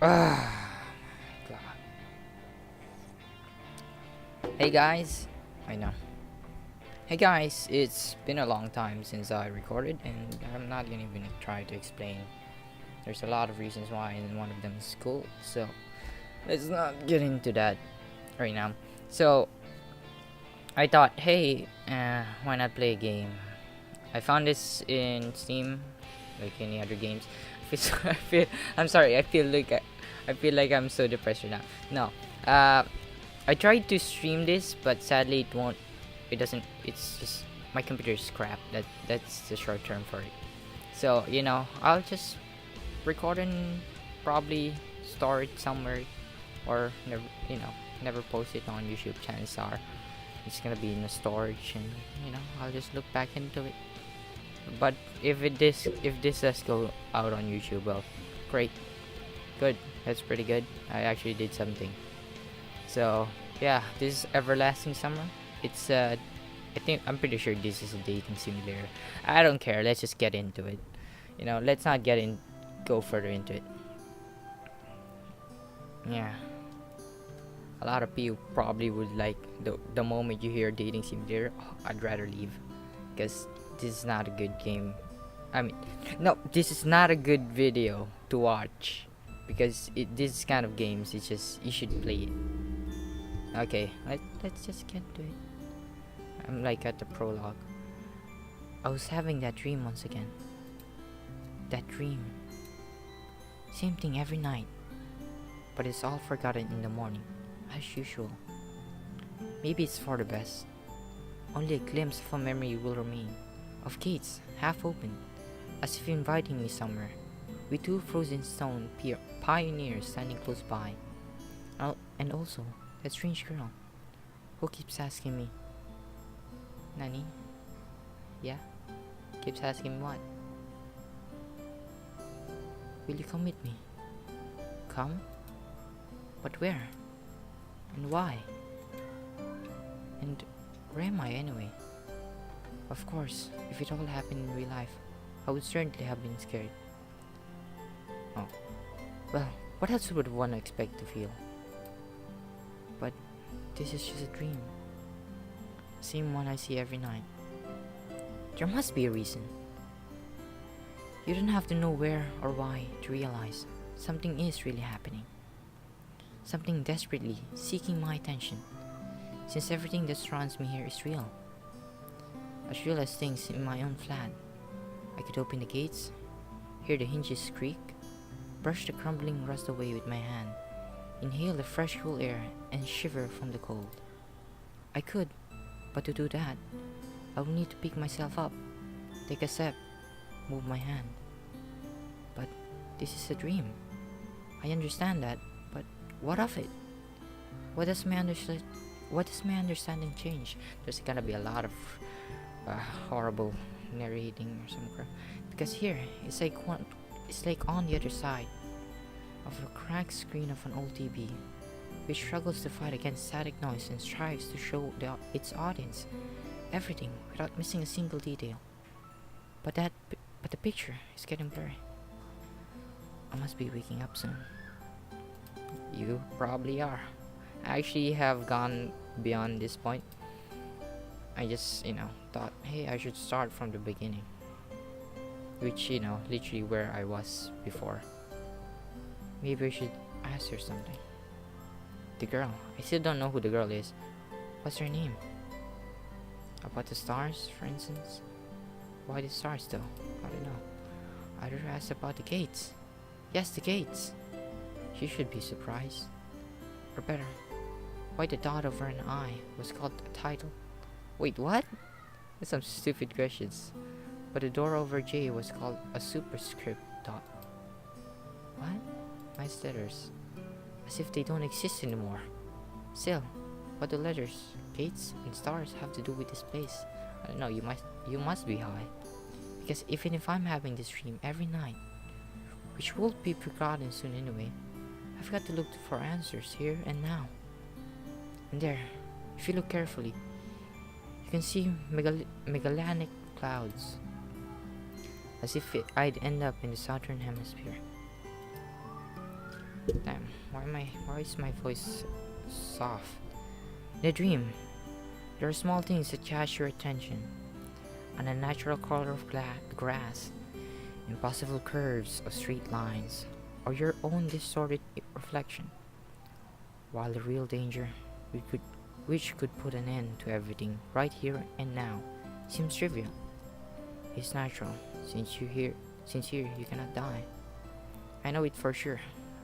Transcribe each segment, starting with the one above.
Ah, God. Hey guys, I know. Hey guys, it's been a long time since I recorded, and I'm not gonna even try to explain. There's a lot of reasons why, and one of them is school. So let's not get into that right now. So I thought, hey, why not play a game? I found this in Steam, like any other games. I'm sorry. I feel like I'm so depressed right now. No, I tried to stream this, but sadly it won't. It doesn't. It's just my computer's crap. That's the short term for it. So I'll just record and probably store it somewhere, or never post it on YouTube. Chances are it's gonna be in the storage, and I'll just look back into it. But if this does go out on YouTube, well, great, good. That's pretty good. I actually did something. So yeah, this is Everlasting Summer. It's I'm pretty sure this is a dating simulator. I don't care. Let's just get into it. Let's not go further into it. Yeah, a lot of people probably would like the moment you hear dating simulator. Oh, I'd rather leave, because this is not a good game. I mean, no, this is not a good video to watch, because this kind of games, it's just you should play it. Okay, let's just get to it. I'm like at the prologue. I was having that dream once again. That dream. Same thing every night. But it's all forgotten in the morning, as usual. Maybe it's for the best. Only a glimpse of a memory will remain. Of gates, half open, as if inviting me somewhere. With two frozen stone pioneers standing close by. And also, that strange girl who keeps asking me, Nani? Yeah? Keeps asking me what? Will you come with me? Come? But where? And why? And where am I anyway? Of course, if it all happened in real life, I would certainly have been scared. Oh. Well, what else would one expect to feel? But this is just a dream. Same one I see every night. There must be a reason. You don't have to know where or why to realize something is really happening. Something desperately seeking my attention, since everything that surrounds me here is real. As real as things in my own flat. I could open the gates, hear the hinges creak, brush the crumbling rust away with my hand, inhale the fresh cool air, and shiver from the cold. I could, but to do that, I would need to pick myself up, take a step, move my hand. But this is a dream. I understand that, but what of it? What does my understanding change? There's gonna be a lot of horrible narrating or some crap, because here it's like on the other side of a cracked screen of an old TV, which struggles to fight against static noise and strives to show its audience everything without missing a single detail. But the picture is getting blurry. I must be waking up soon. You probably are. I actually have gone beyond this point. I just, thought, hey, I should start from the beginning. Which, literally where I was before. Maybe I should ask her something. The girl. I still don't know who the girl is. What's her name? About the stars, for instance? Why the stars, though? I don't know. I'd rather ask about the gates. Yes, the gates. She should be surprised. Or better, why the dot over an I was called a title. Wait, what? That's some stupid questions. But the door over J was called a superscript dot. What? Nice letters. As if they don't exist anymore. Still, what do letters, gates, and stars have to do with this place? I don't know, you must be high. Because even if I'm having this dream every night, which will be forgotten soon anyway, I've got to look for answers here and now. And there, if you look carefully, you can see megalithic clouds, as if I'd end up in the southern hemisphere. Damn, why is my voice soft? In a dream, there are small things that catch your attention. An unnatural color of grass, impossible curves of straight lines, or your own distorted reflection. While the real danger, which could put an end to everything right here and now, seems trivial. It's natural, since here you cannot die. I know it for sure.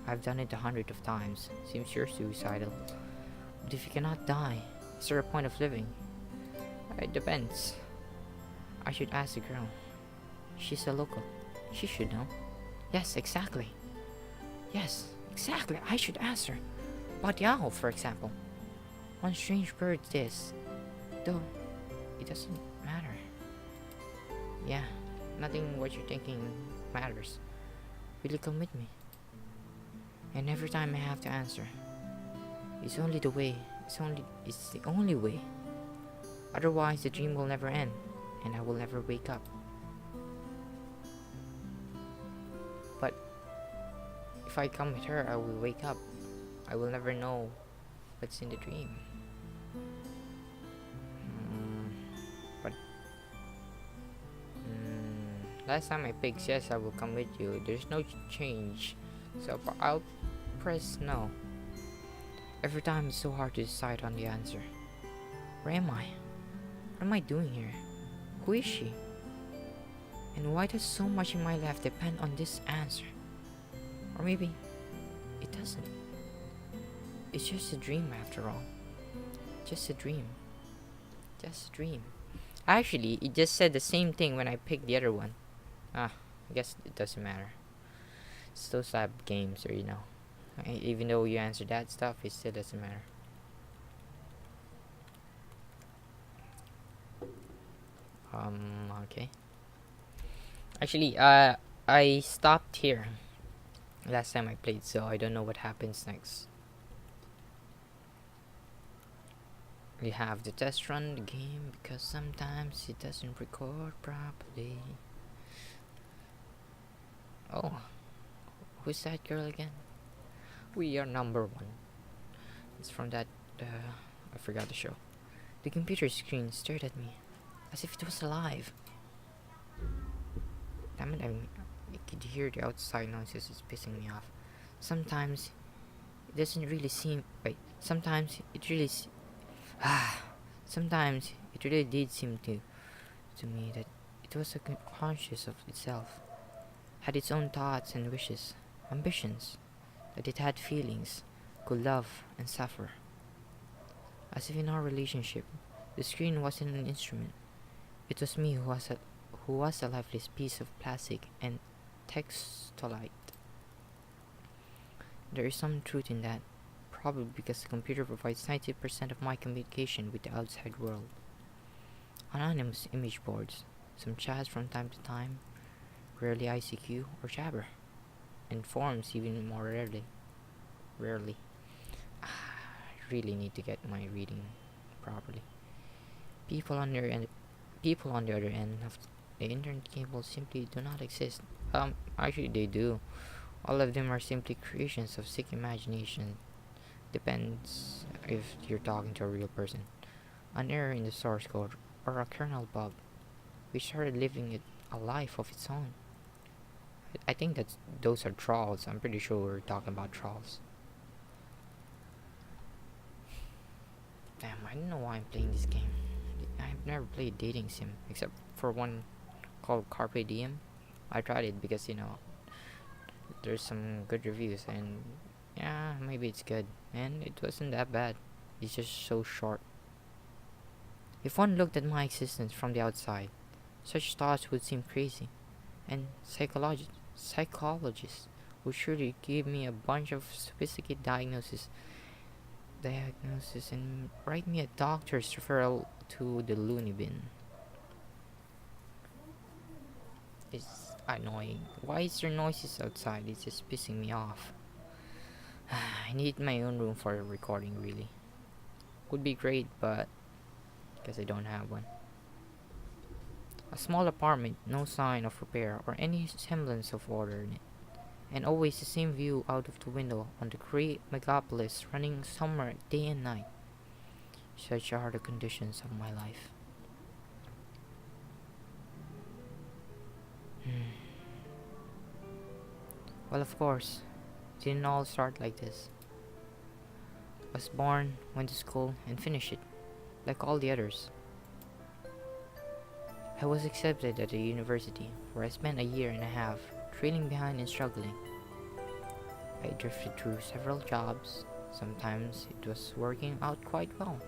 I've done it 100 of times. Seems you're suicidal. But if you cannot die, is there a point of living? It depends. I should ask the girl. She's a local. She should know. Yes, exactly. Yes, exactly. I should ask her. About the owl, for example. One strange bird this. Though, it doesn't matter. Yeah, nothing what you're thinking matters. Will you come with me? And every time I have to answer, it's only the way. It's the only way. Otherwise, the dream will never end, and I will never wake up. But if I come with her, I will wake up. I will never know what's in the dream. But last time I picked yes, I will come with you. There's no change, so I'll press no. Every time it's so hard to decide on the answer. Where am I? What am I doing here? Who is she? And why does so much in my life depend on this answer? Or maybe it doesn't. It's just a dream after all. Just a dream. Just a dream. Actually, it just said the same thing when I picked the other one. I guess it doesn't matter. It's those type of games where, even though you answer that stuff, it still doesn't matter. Okay. Actually, I stopped here last time I played, so I don't know what happens next. We have to test run the game because sometimes it doesn't record properly. Oh, who's that girl again? We are number one. It's from that, I forgot the show. The computer screen stared at me as if it was alive. Damn it, I could hear the outside noises. It's pissing me off. Sometimes it doesn't really seem. Wait, sometimes it really. Sometimes it really did seem to me that it was conscious of itself, had its own thoughts and wishes, ambitions, that it had feelings, could love and suffer. As if in our relationship, the screen wasn't an instrument. It was me who was a lifeless piece of plastic and textolite. There is some truth in that, probably because the computer provides 90% of my communication with the outside world. Anonymous image boards, some chats from time to time, rarely ICQ or Jabber, and forums even more rarely. I really need to get my reading properly. People on the other end of the internet cable simply do not exist. Actually they do. All of them are simply creations of sick imagination. Depends if you're talking to a real person. An error in the source code or a kernel bug, which started living a life of its own. I think those are trolls. I'm pretty sure we're talking about trolls. Damn, I don't know why I'm playing this game. I've never played dating sim except for one called Carpe Diem. I tried it because there's some good reviews and yeah, maybe it's good, and it wasn't that bad. It's just so short. If one looked at my existence from the outside, such thoughts would seem crazy, and psychologists would surely give me a bunch of sophisticated diagnosis and write me a doctor's referral to the loony bin. It's annoying. Why is there noises outside? It's just pissing me off. I need my own room for recording, really. Would be great, but guess I don't have one. A small apartment, no sign of repair or any semblance of order in it. and always the same view out of the window on the great megapolis running somewhere day and night. Such are the conditions of my life. Well, of course, it didn't all start like this. I was born, went to school, and finished it, like all the others. I was accepted at a university where I spent a year and a half trailing behind and struggling. I drifted through several jobs. Sometimes it was working out quite well.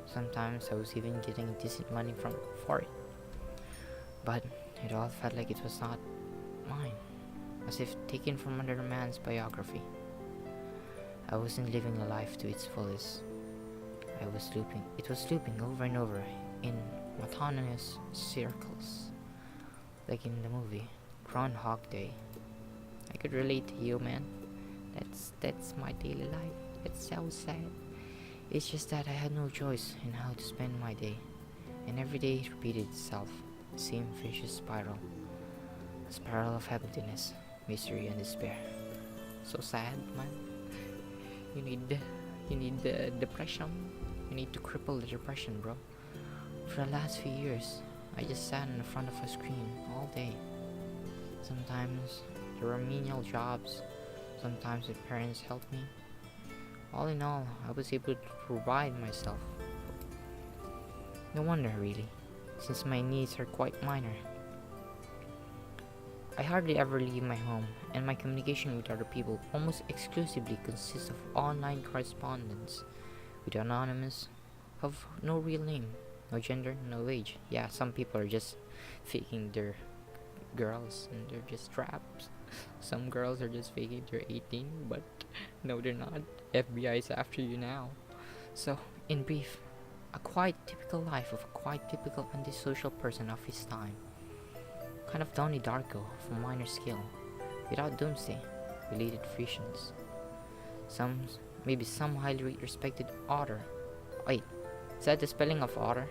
Sometimes I was even getting decent money for it. But it all felt like it was not mine, as if taken from another man's biography. I wasn't living a life to its fullest. It was looping over and over in monotonous circles, like in the movie Groundhog Day. I could relate to you, man. That's my daily life. It's so sad. It's just that I had no choice in how to spend my day, and every day it repeated itself, the same vicious spiral, a spiral of emptiness, misery, and despair. So sad, man. You need the depression. You need to cripple the depression, bro. For the last few years, I just sat in the front of a screen all day. Sometimes there were menial jobs. Sometimes my parents helped me. All in all, I was able to provide myself. No wonder, really, since my needs are quite minor. I hardly ever leave my home, and my communication with other people almost exclusively consists of online correspondence with anonymous, of no real name, no gender, no age. Yeah, some people are just faking their girls and they're just traps. Some girls are just faking they're 18, but no, they're not. FBI is after you now. So, in brief, a quite typical life of a quite typical antisocial person of his time. Kind of Donnie Darko of a minor scale, without doomsday related frictions. Maybe some highly respected author. Wait, is that the spelling of author?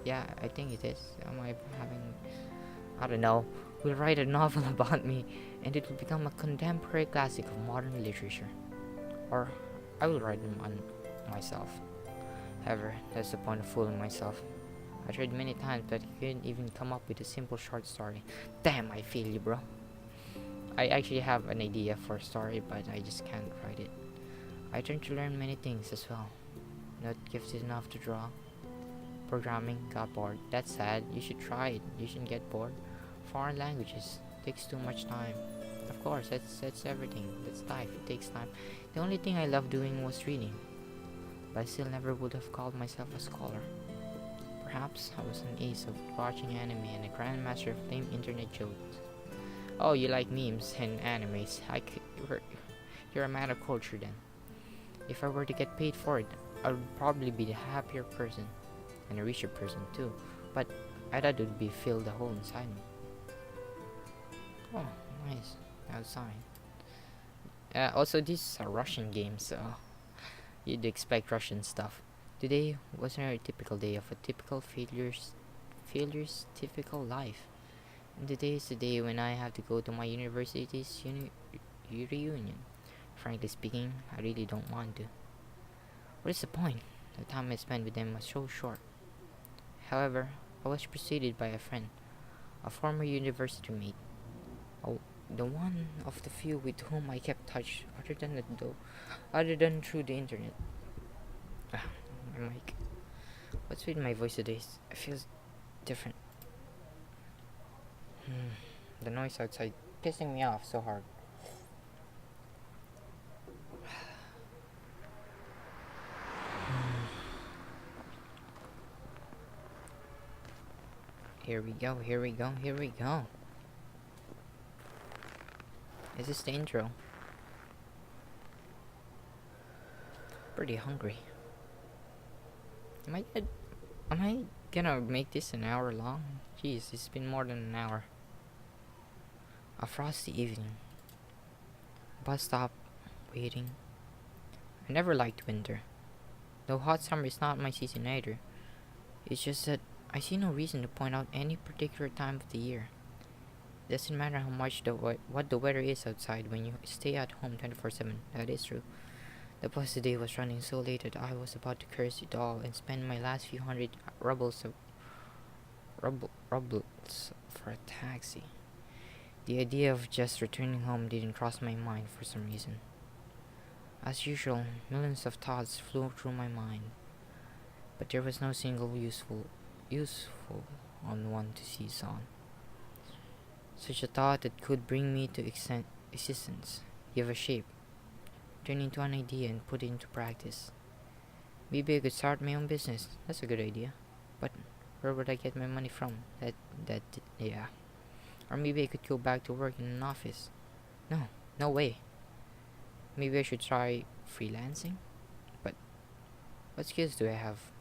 Yeah, I think it is. I don't know. Will write a novel about me, and it will become a contemporary classic of modern literature. Or I will write them on myself. However, that's the point of fooling myself. I tried many times, but I couldn't even come up with a simple short story. Damn, I feel you, bro. I actually have an idea for a story, but I just can't write it. I tried to learn many things as well. Not gifted enough to draw. Programming, got bored. That's sad. You should try it. You shouldn't get bored. Foreign languages takes too much time. Of course, that's everything. That's life. It takes time. The only thing I loved doing was reading, but I still never would have called myself a scholar. Perhaps I was an ace of watching anime and a grandmaster of lame internet jokes. Oh, you like memes and animes? You're a man of culture then. If I were to get paid for it, I would probably be the happier person and a richer person too. But I thought it would be filled the hole inside me. Oh, nice. Outside. Also, this is a Russian game, so you'd expect Russian stuff. Today was a typical day of a typical failures typical life. And today is the day when I have to go to my university's reunion. Frankly speaking, I really don't want to. What is the point? The time I spent with them was so short. However, I was preceded by a friend, a former university mate. Oh, the one of the few with whom I kept touch other than through the internet. My mic. What's with my voice today? It feels different. The noise outside pissing me off so hard. Here we go. Is this the intro? Pretty hungry. Am I gonna make this an hour long? Jeez, it's been more than an hour. A frosty evening. Bus stop. Waiting. I never liked winter. Though hot summer is not my season either. It's just that I see no reason to point out any particular time of the year. Doesn't matter how much what the weather is outside when you stay at home 24/7. That is true. The plus the day was running so late that I was about to curse it all and spend my last few hundred rubles for a taxi. The idea of just returning home didn't cross my mind for some reason. As usual, millions of thoughts flew through my mind, but there was no single useful on one to seize on. Such a thought that could bring me to existence, give a shape, turn into an idea and put it into practice. Maybe I could start my own business. That's a good idea. But where would I get my money from? Yeah. Or maybe I could go back to work in an office. No, no way. Maybe I should try freelancing? But what skills do I have?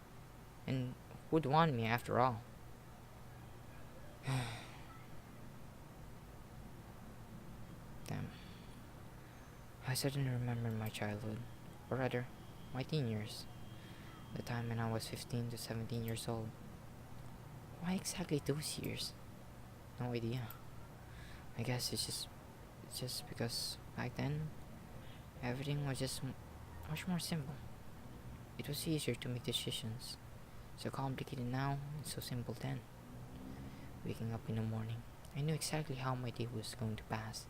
And who'd want me after all? Damn. I suddenly remember my childhood, or rather, my teen years. The time when I was 15 to 17 years old. Why exactly those years? No idea. I guess it's just because back then, everything was just much more simple. It was easier to make decisions. So complicated now, and so simple then. Waking up in the morning, I knew exactly how my day was going to pass,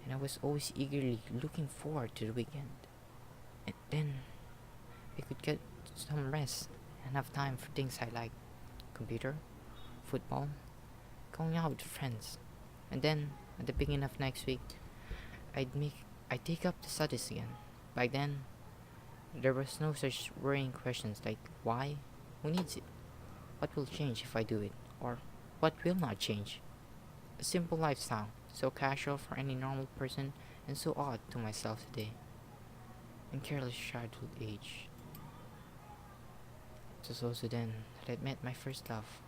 and I was always eagerly looking forward to the weekend. And then, I could get some rest and have time for things I like. Computer, football, going out with friends. And then, at the beginning of next week, I'd take up the studies again. Back then, there was no such worrying questions like why, who needs it, what will change if I do it, or what will not change. A simple lifestyle, so casual for any normal person and so odd to myself today. In careless childhood age. It was also then that I met my first love.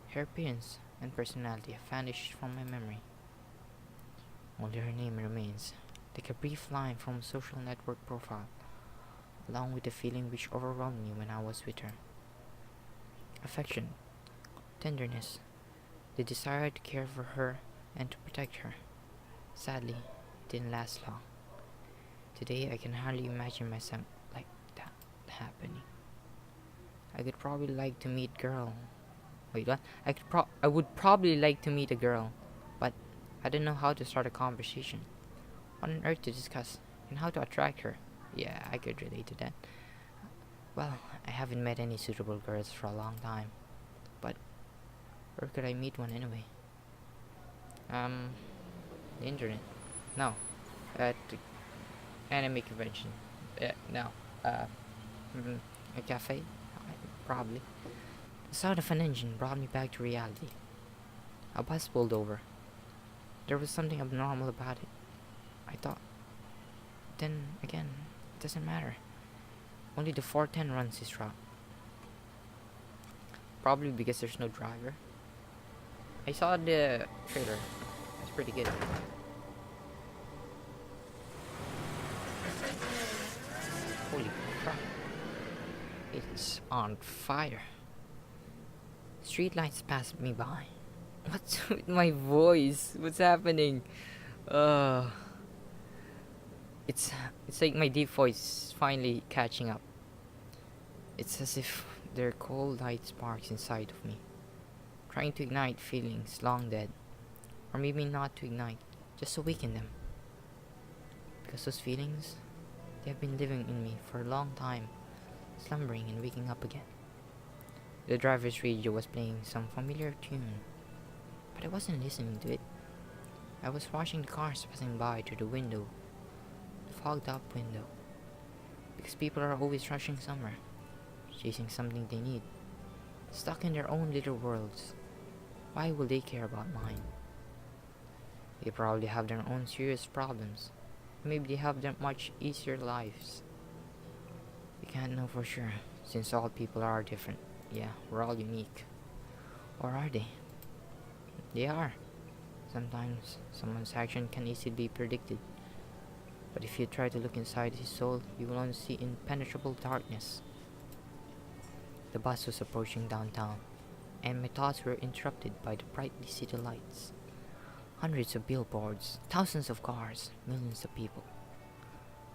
Her appearance and personality have vanished from my memory. Only her name remains, like a brief line from a social network profile, along with the feeling which overwhelmed me when I was with her. Affection, tenderness, the desire to care for her and to protect her. Sadly, it didn't last long. Today I can hardly imagine myself like that happening. I could probably like to meet girl. Wait, what? I would probably like to meet a girl, but I don't know how to start a conversation. What on earth to discuss and how to attract her? Yeah, I could relate to that. Well, I haven't met any suitable girls for a long time, but where could I meet one anyway? The internet. No, at the anime convention. No. A cafe. Probably. The sound of an engine brought me back to reality. A bus pulled over. There was something abnormal about it. I thought. Then again, it doesn't matter. Only the 410 runs this route. Probably because there's no driver. I saw the trailer. It's pretty good. Holy crap. It's on fire. Streetlights passed me by. What's with my voice? What's happening? Uh, it's like my deep voice finally catching up. It's as if there are cold light sparks inside of me, trying to ignite feelings long dead, or maybe not to ignite, just awaken them. Because those feelings, they have been living in me for a long time, slumbering and waking up again. The driver's radio was playing some familiar tune, but I wasn't listening to it. I was watching the cars passing by through the window, the fogged up window, because people are always rushing somewhere, chasing something they need, stuck in their own little worlds. Why will they care about mine? They probably have their own serious problems. Maybe they have their much easier lives. We can't know for sure, since all people are different. Yeah, we're all unique. Or are they? They are. Sometimes someone's action can easily be predicted. But if you try to look inside his soul, you will only see impenetrable darkness. The bus was approaching downtown, and my thoughts were interrupted by the brightly city lights. Hundreds of billboards, thousands of cars, millions of people.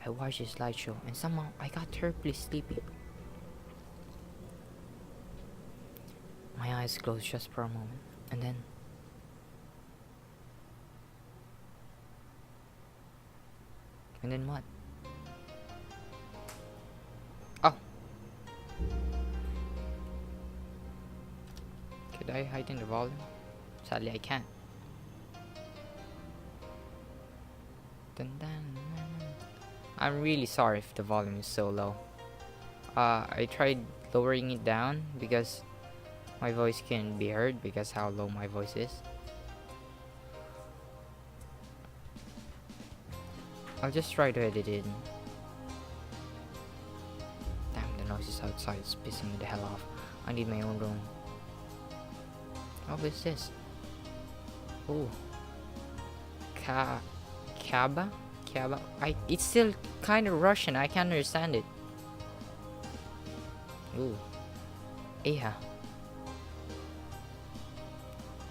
I watched his slideshow and somehow I got terribly sleepy. My eyes closed just for a moment, and then... And then what? Oh! Could I heighten the volume? Sadly, I can't. Dun, dun, dun. I'm really sorry if the volume is so low. I tried lowering it down because my voice can be heard because how low my voice is. I'll just try to edit it in. Damn, the noises outside is pissing me the hell off. I need my own room. Oh, what's this? Oh. Kaba? It's still kind of Russian. I can't understand it. Ooh. Yeah.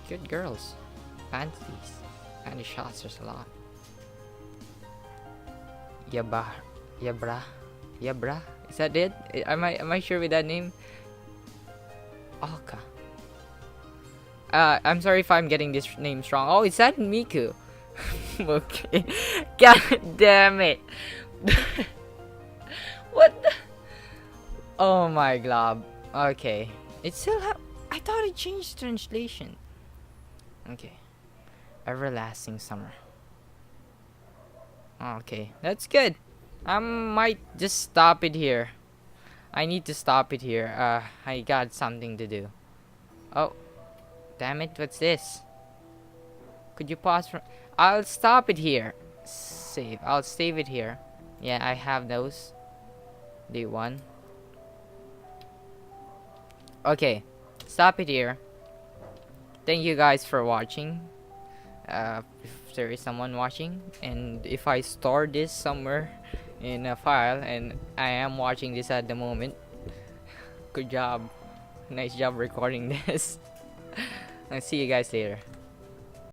Good girls. Panties. Panty shots, there's a lot. Yabra. Is that it? Am I sure with that name? Alka. I'm sorry if I'm getting this name wrong. Oh, is that Miku? Okay. God damn it. What the? Oh my glob. Okay. It still I thought it changed translation. Okay. Everlasting summer. Okay, that's good. I might just stop it here. I need to stop it here. I got something to do. Oh. Damn it, what's this? Could you pause for... I'll stop it here. Save. I'll save it here. Yeah, I have those. Day 1. Okay. Stop it here. Thank you guys for watching. If there is someone watching. And if I store this somewhere in a file and I am watching this at the moment. Good job. Nice job recording this. I'll see you guys later.